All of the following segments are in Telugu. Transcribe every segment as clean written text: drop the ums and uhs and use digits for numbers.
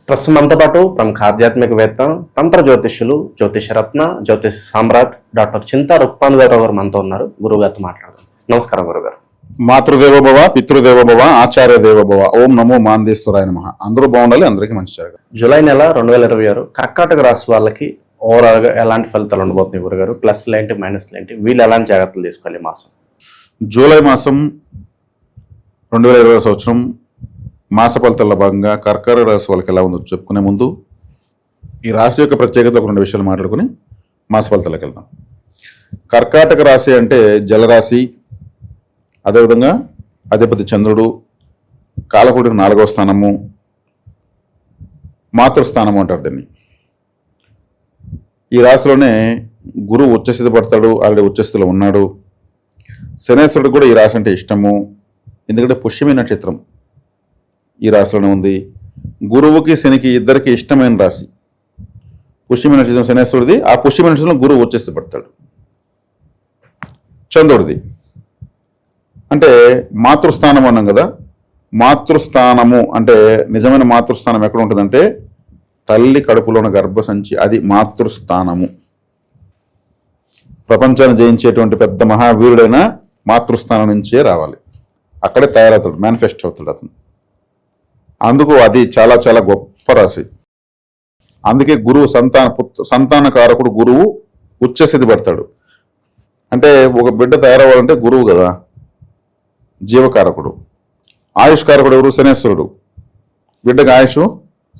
ప్రస్తుతం మనతో పాటు ప్రముఖ ఆధ్యాత్మికవేత్త, తంత్ర జ్యోతిష్యులు, జ్యోతిషరత్న, జ్యోతిష సామ్రాట్ డాక్టర్ చింతా రుక్మానుగారావు గారు మనతో ఉన్నారు. గురువు గారితో మాట్లాడదాం. నమస్కారం గురుగారు. మాతృదేవోభవ, పితృదేవోభవ, ఆచార్య దేవోభవ. ఓం నమో మాందేశ్వరాయ నమః. అందరూ బాగుండాలి, అందరికీ మంచి జరగాలి. జూలై నెల 2026 కర్కాటక రాశి వాళ్ళకి ఓవరాల్ గా ఎలాంటి ఫలితాలు ఉండబోతున్నాయి గురుగారు? ప్లస్లు ఏంటి, మైనస్లు ఏంటి, వీళ్ళు ఎలాంటి జాగ్రత్తలు తీసుకోవాలి మాసం? జూలై మాసం 2020 సంవత్సరం మాస ఫలితాల్లో భాగంగా కర్కాటక రాశి వాళ్ళకి ఎలా ఉందో చెప్పుకునే ముందు ఈ రాశి యొక్క ప్రత్యేకత ఒక రెండు విషయాలు మాట్లాడుకుని మాస ఫలితాలకు వెళ్దాం. కర్కాటక రాశి అంటే జలరాశి, అదేవిధంగా అధిపతి చంద్రుడు, కాలకూటికి 4వ స్థానము, మాతృస్థానము అంటారు దీన్ని. ఈ రాశిలోనే గురువు ఉచ్చస్థితి పడతాడు, ఆల్రెడీ ఉచ్చస్థితిలో ఉన్నాడు. శనేశ్వరుడు కూడా ఈ రాశి అంటే ఇష్టము, ఎందుకంటే పుష్యమి నక్షత్రం ఈ రాశిలోనే ఉంది. గురువుకి శనికి ఇద్దరికి ఇష్టమైన రాశి పుష్యమి నక్షత్రం శనేశ్వరుడిది. ఆ పుష్యమి నక్షత్రంలో గురువు ఉచ్చస్థితి పడతాడు. చంద్రుడిది అంటే మాతృస్థానం అన్నాం కదా. మాతృస్థానము అంటే నిజమైన మాతృస్థానం ఎక్కడ ఉంటుందంటే తల్లి కడుపులో ఉన్న గర్భసంచి, అది మాతృస్థానము. ప్రపంచాన్ని జయించేటువంటి పెద్ద మహావీరుడైన మాతృస్థానం నుంచే రావాలి, అక్కడే తయారవుతాడు, మేనిఫెస్ట్ అవుతాడు అతను. అందుకు అది చాలా చాలా గొప్ప రాశి. అందుకే గురువు సంతానకారకుడు గురువు ఉచ్చస్థితి పడతాడు. అంటే ఒక బిడ్డ తయారవ్వాలంటే గురువు కదా జీవకారకుడు. ఆయుష్కారకుడు ఎవరు? శనేశ్వరుడు. బిడ్డకి ఆయుష్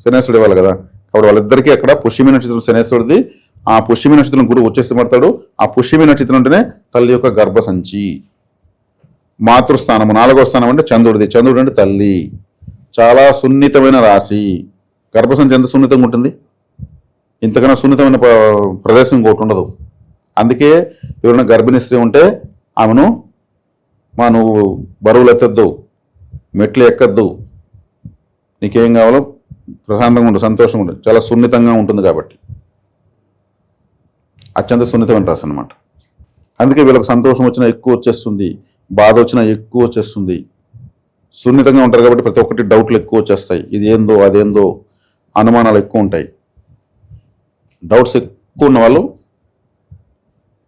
శనేశ్వరుడు ఇవ్వాలి కదా. కాబట్టి వాళ్ళిద్దరికీ అక్కడ పుష్యమి నక్షత్రం శనేశ్వరుడిది. ఆ పుష్యమి నక్షత్రం గురువు ఉచ్చస్థితి పడతాడు. ఆ పుష్యమి నక్షత్రం అంటేనే తల్లి యొక్క గర్భసంచి. మాతృస్థానము 4వ స్థానం అంటే చంద్రుడిది. చంద్రుడు అంటే తల్లి. చాలా సున్నితమైన రాశి. గర్భసంచి ఎంత సున్నితంగా ఉంటుంది, ఇంతకన్నా సున్నితమైన ప్రదేశం ఇంకోటి ఉండదు. అందుకే ఎవరైనా గర్భిణీ స్త్రీ ఉంటే ఆమెను నువ్వు బరువులు ఎత్తద్దు, మెట్లు ఎక్కద్దు, నీకేం కావాలో ప్రశాంతంగా ఉండు, సంతోషంగా ఉండు, చాలా సున్నితంగా ఉంటుంది. కాబట్టి అత్యంత సున్నితమైన రాశి అనమాట. అందుకే వీళ్ళకి సంతోషం వచ్చినా ఎక్కువ వచ్చేస్తుంది, బాధ వచ్చినా ఎక్కువ వచ్చేస్తుంది. సున్నితంగా ఉంటారు కాబట్టి ప్రతి ఒక్కటి డౌట్లు ఎక్కువ వచ్చేస్తాయి. ఇది ఏందో అదేందో అనుమానాలు ఎక్కువ ఉంటాయి. డౌట్స్ ఎక్కువ ఉన్న వాళ్ళు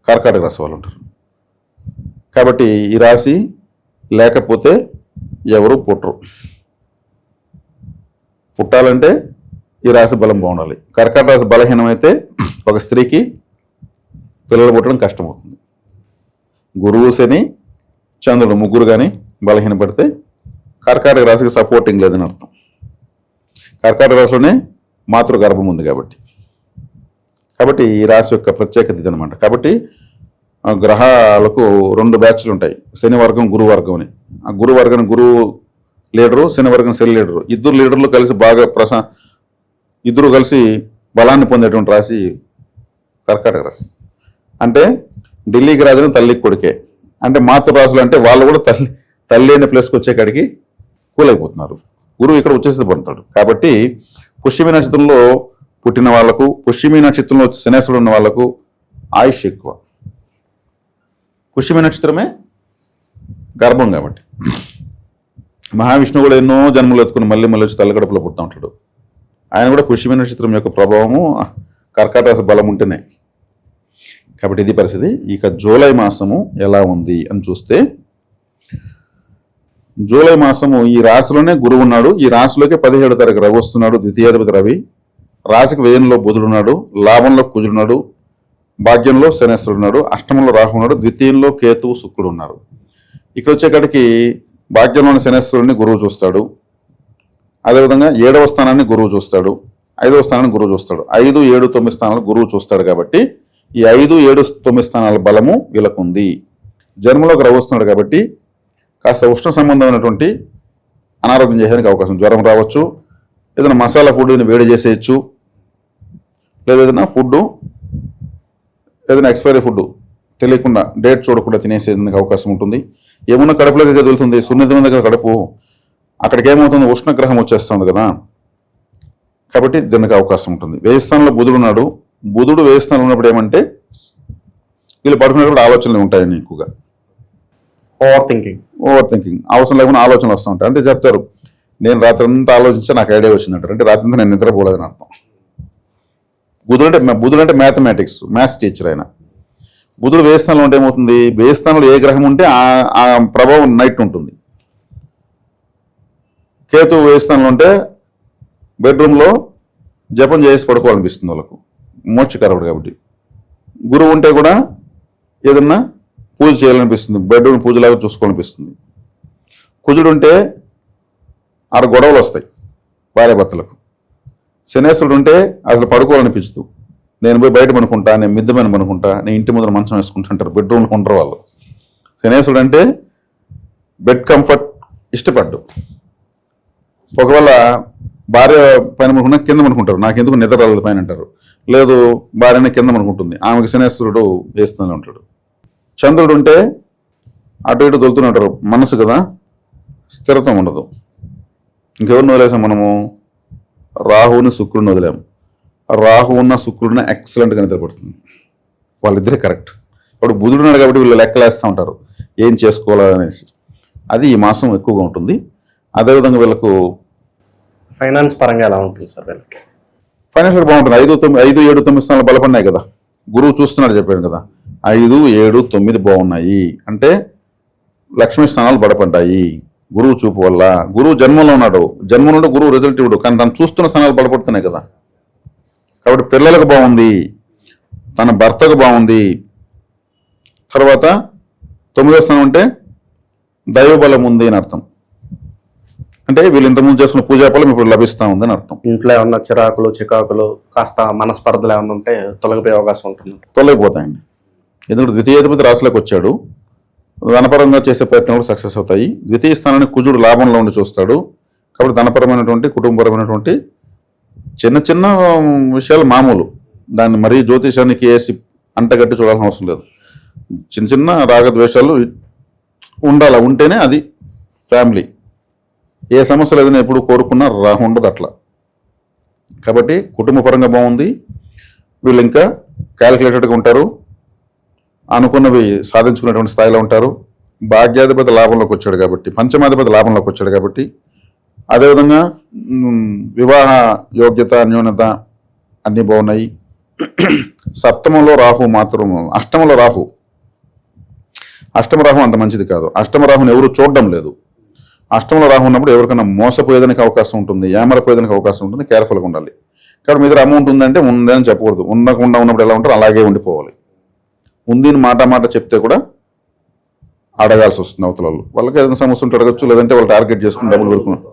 కర్కాటక రాశి వాళ్ళు ఉంటారు. కాబట్టి ఈ రాశి లేకపోతే ఎవరు పుట్టరు. పుట్టాలంటే ఈ రాశి బలం బాగుండాలి. కర్కాటక రాశి బలహీనమైతే ఒక స్త్రీకి పిల్లలు పుట్టడం కష్టమవుతుంది. గురువు, శని, చంద్రుడు ముగ్గురు కానీ బలహీనపడితే కర్కాటక రాశికి సపోర్టింగ్ లేదని అర్థం. కర్కాటక రాశిలోనే మాతృగర్భం ఉంది కాబట్టి ఈ రాశి యొక్క ప్రత్యేకత ఇది అనమాట. కాబట్టి గ్రహాలకు 2 బ్యాచ్లు ఉంటాయి, శని వర్గం, గురువు వర్గం అని. ఆ గురువు వర్గం గురువు లీడరు, శని వర్గం శని లీడరు. ఇద్దరు లీడర్లు కలిసి బాగా ఇద్దరు కలిసి బలాన్ని పొందేటువంటి రాశి కర్కాటక రాశి. అంటే ఢిల్లీకి రాజున తల్లికి కొడుకే. అంటే మాతృ రాశులు అంటే వాళ్ళు కూడా తల్లి అనే ప్లేస్కి వచ్చేకాడికి కూలైపోతున్నారు. గురువు ఇక్కడ ఉచ్చస్థితి పడతాడు. కాబట్టి పుష్యమి నక్షత్రంలో పుట్టిన వాళ్లకు, పుష్యమి నక్షత్రంలో శనేశ్వరుడు ఉన్న వాళ్లకు ఆయుష్ ఎక్కువ. పుష్యమి నక్షత్రమే గర్భం కాబట్టి. మహావిష్ణువు కూడా ఎన్నో జన్మలు ఎత్తుకుని మళ్ళీ వచ్చి తల్లిగడపలో పుడతా ఉంటాడు. ఆయన కూడా పుష్యమి నక్షత్రం యొక్క ప్రభావము కర్కాటక బలం ఉంటేనే. కాబట్టి ఇది పరిస్థితి. ఇక జూలై మాసము ఎలా ఉంది అని చూస్తే, జూలై మాసము ఈ రాశిలోనే గురువు ఉన్నాడు. ఈ రాశిలోకి 17వ తారీఖు రవి వస్తున్నాడు, ద్వితీయాధిపతి రవి. రాశికి వ్యయంలో బుధుడున్నాడు, లాభంలో కుజుడున్నాడు, భాగ్యంలో శనేశ్వరుడు ఉన్నాడు, అష్టమంలో రాహు ఉన్నాడు, ద్వితీయంలో కేతువు, శుక్రుడు ఉన్నారు. ఇక్కడ వచ్చేకాడికి భాగ్యంలోని శనేశ్వరుడిని గురువు చూస్తాడు. అదేవిధంగా 7వ స్థానాన్ని గురువు చూస్తాడు, 5వ స్థానాన్ని గురువు చూస్తాడు. 5, 7, 9 స్థానాలు గురువు చూస్తాడు. కాబట్టి ఈ 5, 7, 9 స్థానాల బలము వీళ్ళకు ఉంది. జన్మలోకి రవి వస్తున్నాడు కాబట్టి కాస్త ఉష్ణ సంబంధమైనటువంటి అనారోగ్యం చేయడానికి అవకాశం, జ్వరం రావచ్చు, ఏదైనా మసాలా ఫుడ్ వేడి చేసేయచ్చు, లేదా ఏదైనా ఫుడ్, ఏదైనా ఎక్స్పైరీ ఫుడ్ తెలియకుండా డేట్ చూడకుండా తినేసేందుకు అవకాశం ఉంటుంది. ఏమున్నా కడుపులోకి వెళ్తుంది, సున్నితమైన దగ్గర కడుపు, అక్కడికి ఏమవుతుంది, ఉష్ణగ్రహం వచ్చేస్తుంది కదా. కాబట్టి దీనికి అవకాశం ఉంటుంది. వ్యయస్థానంలో బుధుడు ఉన్నాడు. బుధుడు వ్యయస్థానంలో ఉన్నప్పుడు ఏమంటే వీళ్ళు పడుకునేటప్పుడు ఆలోచనలు ఉంటాయని ఎక్కువగా. ఓవర్ థింకింగ్ అవసరం లేకుండా ఆలోచనలు వస్తూ ఉంటాయి. అంతే చెప్తారు, నేను రాత్రి అంతా ఆలోచించి నాకు ఐడియా వచ్చిందంటారు, అంటే రాత్రి అంతా నేను నిద్రపోలేదని అర్థం. బుధుడు అంటే మ్యాథ్స్ టీచర్ ఆయన. బుధుడు వేస్థానంలో ఉంటే ఏమవుతుంది, వేస్థానంలో ఏ గ్రహం ఉంటే ఆ ప్రభావం నైట్ ఉంటుంది. కేతు వేస్థానంలో ఉంటే బెడ్రూమ్లో జపం చేసి పడుకోవాలనిపిస్తుంది వాళ్ళకు, మోక్షకారకుడు కాబట్టి. గురువు ఉంటే కూడా ఏదన్నా పూజ చేయాలనిపిస్తుంది, బెడ్రూమ్ పూజలాగా చూసుకోవాలనిపిస్తుంది. కుజుడు ఉంటే ఆడ గొడవలు వస్తాయి భార్యాభర్తలకు. శనేశ్వరుడు ఉంటే అసలు పడుకోవాలనిపించదు, నేను పోయి బయట పనుకుంటా, నేను మిద్దె మీద పనుకుంటా, నేను ఇంటి ముందర మంచం వేసుకుంటుంటారు, బెడ్రూమ్లో ఉంటారు వాళ్ళు. శనేశ్వరుడు అంటే బెడ్ కంఫర్ట్ ఇష్టపడ్డు. ఒకవేళ భార్య పైన పనుకున్నా కింద పనుకుంటారు, నాకెందుకు నిద్ర రాలేదు పైన అంటారు. లేదు, భార్యనే కింద పనుకుంటుంది, ఆమెకు శనేశ్వరుడు వేస్తూనే ఉంటాడు. చంద్రుడు ఉంటే అటు ఇటు దొలుతూనే ఉంటారు, మనసు కదా, స్థిరత్వం ఉండదు. ఇంకెవరిని వదిలేసాం మనము, రాహువుని శుక్రుడిని వదిలేము. రాహు ఉన్న శుక్రుడిని ఎక్సలెంట్గా నిద్రపడుతుంది, వాళ్ళిద్దరే కరెక్ట్. ఇప్పుడు బుధుడు ఉన్నాడు కాబట్టి వీళ్ళు లెక్కలేస్తూ ఉంటారు ఏం చేసుకోవాలనేసి. అది ఈ మాసం ఎక్కువగా ఉంటుంది. అదేవిధంగా వీళ్ళకు ఫైనాన్స్ పరంగా ఎలా ఉంటుంది సార్ వీళ్ళకి? ఫైనాన్షియల్ బాగుంటుంది. 5, 7, 9 స్థానాలు బలపడినాయి కదా, గురువు చూస్తున్నాడు చెప్పాడు కదా. 5, 7, 9 బాగున్నాయి అంటే లక్ష్మీ స్థానాలు బలపడ్డాయి గురువు చూపు వల్ల. గురువు జన్మంలో ఉన్నాడు, జన్మ నుండి గురువు రిజల్ట్ ఇవ్వడు, కానీ తను చూస్తున్న స్థానాలు బలపడుతున్నాయి కదా. కాబట్టి పిల్లలకు బాగుంది, తన భర్తకు బాగుంది. తర్వాత 9వ స్థానం అంటే దైవబలం ఉంది అని అర్థం. అంటే వీళ్ళు ఇంతకుముందు చేసుకున్న పూజాఫలం ఇప్పుడు లభిస్తూ ఉంది అని అర్థం. ఇంట్లో ఏమన్నా చికాకులు కాస్త మనస్పర్ధలు ఏమన్నా ఉంటే తొలగిపోయే అవకాశం ఉంటుంది? తొలగిపోతాయండి. ఎందుకంటే ద్వితీయాధిపతి రాశిలోకి వచ్చాడు, ధనపరంగా చేసే ప్రయత్నాలు సక్సెస్ అవుతాయి. ద్వితీయ స్థానాన్ని కుజుడు లాభంలో ఉండి చూస్తాడు, కాబట్టి ధనపరమైనటువంటి కుటుంబపరమైనటువంటి చిన్న చిన్న విషయాలు మామూలు, దాన్ని మరీ జ్యోతిషానికి వేసి అంటగట్టి చూడాల్సిన అవసరం లేదు. చిన్న చిన్న రాగద్వేషాలు ఉండాలి, ఉంటేనే అది ఫ్యామిలీ. ఏ సమస్య లేదని ఎప్పుడు కోరుకున్నా ఉండదు అట్లా. కాబట్టి కుటుంబ పరంగా బాగుంది. వీళ్ళు ఇంకా క్యాలిక్యులేటెడ్గా ఉంటారు, అనుకున్నవి సాధించుకునేటువంటి స్థాయిలో ఉంటారు. భాగ్యాధిపతి లాభంలోకి వచ్చాడు కాబట్టి, పంచమాధిపతి లాభంలోకి వచ్చాడు కాబట్టి, అదేవిధంగా వివాహ యోగ్యత న్యూనత అన్నీ బాగున్నాయి. సప్తమంలో రాహు మాత్రం, అష్టమంలో రాహు, అష్టమ రాహు అంత మంచిది కాదు. అష్టమ రాహుని ఎవరు చూడడం లేదు. అష్టమంలో రాహు ఉన్నప్పుడు ఎవరికైనా మోసపోయేదానికి అవకాశం ఉంటుంది, ఏమరపోయేదానికి అవకాశం ఉంటుంది, కేర్ఫుల్గా ఉండాలి. కాబట్టి మీ దగ్గర అమౌంట్ ఉందంటే ఉందని చెప్పకూడదు, ఉండకుండా ఉన్నప్పుడు ఎలా ఉంటారో అలాగే ఉండిపోవాలి. ఉందిని మాట చెప్తే కూడా అడగాల్సి వస్తుంది అవతల వాళ్ళకి. ఏదైనా సమస్య ఉంటే అడగచ్చు, లేదంటే వాళ్ళు టార్గెట్ చేసుకుని డబ్బులు పెడుకున్నారు.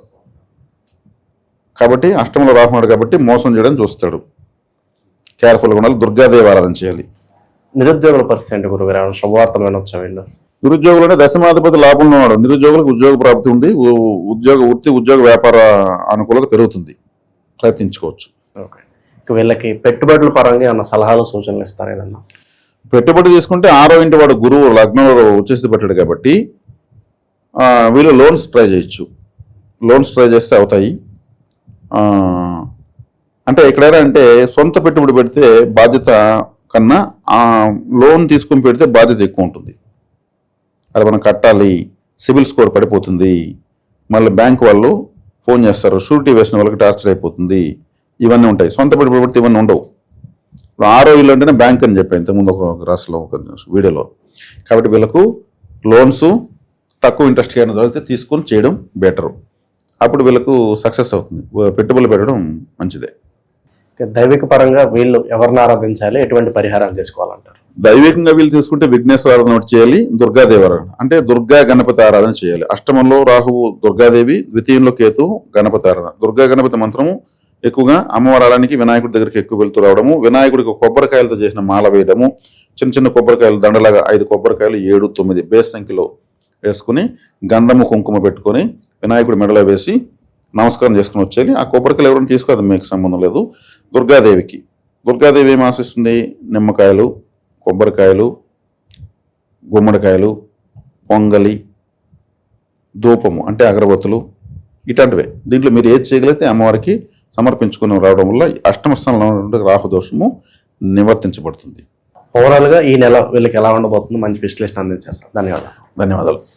కాబట్టి అష్టమంలో రాకున్నాడు కాబట్టి మోసం చేయడం చూస్తాడు, కేర్ఫుల్గా ఉండాలి. దుర్గాదేవి ఆరాధన చేయాలి. నిరుద్యోగుల పరిస్థితి గురుగారు శుభవార్తమైన వచ్చా వీళ్ళు? నిరుద్యోగులు అంటే దశమాధిపతి లాభంలో ఉన్నాడు. నిరుద్యోగులకు ఉద్యోగ ప్రాప్తి ఉంది, ఉద్యోగ వ్యాపార అనుకూలత పెరుగుతుంది, ప్రయత్నించుకోవచ్చు. ఓకే, వీళ్ళకి పెట్టుబడుల పరంగా ఏమన్నా సలహాలు సూచనలు ఇస్తారు ఏదన్నా? పెట్టుబడి తీసుకుంటే 6వ ఇంటి వాడు గురువు లగ్నంలో వచ్చేసి పెట్టాడు కాబట్టి వీళ్ళు లోన్స్ ట్రై చేయొచ్చు. లోన్స్ ట్రై చేస్తే అవుతాయి. అంటే ఎక్కడైనా అంటే సొంత పెట్టుబడి పెడితే బాధ్యత కన్నా లోన్ తీసుకుని పెడితే బాధ్యత ఎక్కువ ఉంటుంది. అది మనం కట్టాలి, సిబిల్ స్కోర్ పడిపోతుంది, మళ్ళీ బ్యాంక్ వాళ్ళు ఫోన్ చేస్తారు, షూరిటీ వేసిన వాళ్ళకి టార్చర్ అయిపోతుంది, ఇవన్నీ ఉంటాయి. సొంత పెట్టుబడి పెడితే ఇవన్నీ ఉండవు. ఇప్పుడు 6వ ఇల్లు అంటేనే బ్యాంక్ అని చెప్పాను ఇంతకుముందు ఒక రాష్ట్రంలో ఒక వీడియోలో. కాబట్టి వీళ్ళకు లోన్స్ తక్కువ ఇంట్రెస్ట్ అయినా దొరికితే తీసుకొని చేయడం బెటరు. అప్పుడు వీళ్ళకు సక్సెస్ అవుతుంది. పెట్టుబడులు పెట్టడం మంచిదే. దైవిక పరంగా వీళ్ళు ఎవరిని ఆరాధించాలి, ఎటువంటి పరిహారాలు చేసుకోవాలంటారు? దైవికంగా వీళ్ళు తీసుకుంటే విఘ్నేశ్వర ఆరాధన ఒకటి చేయాలి, దుర్గాదేవి ఆరాధన అంటే దుర్గా గణపతి ఆరాధన చేయాలి. అష్టమంలో రాహువు దుర్గాదేవి, ద్వితీయంలో కేతు గణపతి ఆరాధన. దుర్గా గణపతి మంత్రము ఎక్కువగా అమ్మవారి ఆలయానికి వినాయకుడి దగ్గరికి ఎక్కువ వెళ్తూ రావడము, వినాయకుడికి కొబ్బరికాయలతో చేసిన మాల వేయడము, చిన్న చిన్న కొబ్బరికాయలు దండలాగా 5 కొబ్బరికాయలు 7, 9 బేస్ సంఖ్యలో వేసుకుని గంధము కుంకుమ పెట్టుకొని వినాయకుడి మెడలో వేసి నమస్కారం చేసుకుని వచ్చేయాలి. ఆ కొబ్బరికాయలు ఎవరైనా తీసుకోదు, మీకు సంబంధం లేదు. దుర్గాదేవి ఏం ఆశిస్తుంది? నిమ్మకాయలు, కొబ్బరికాయలు, గుమ్మడికాయలు, పొంగలి, ధూపము అంటే అగరబత్తులు, ఇట్లాంటివే. దీంట్లో మీరు ఏది చేయగలిగితే అమ్మవారికి సమర్పించుకుని రావడం వల్ల అష్టమ స్థానంలో ఉన్నటువంటి రాహుదోషము నివర్తించబడుతుంది. ఓవరాల్గా ఈ నెల వీళ్ళకి ఎలా ఉండబోతుందో మంచి విశ్లేషణ అందించేస్తాం. ధన్యవాదాలు.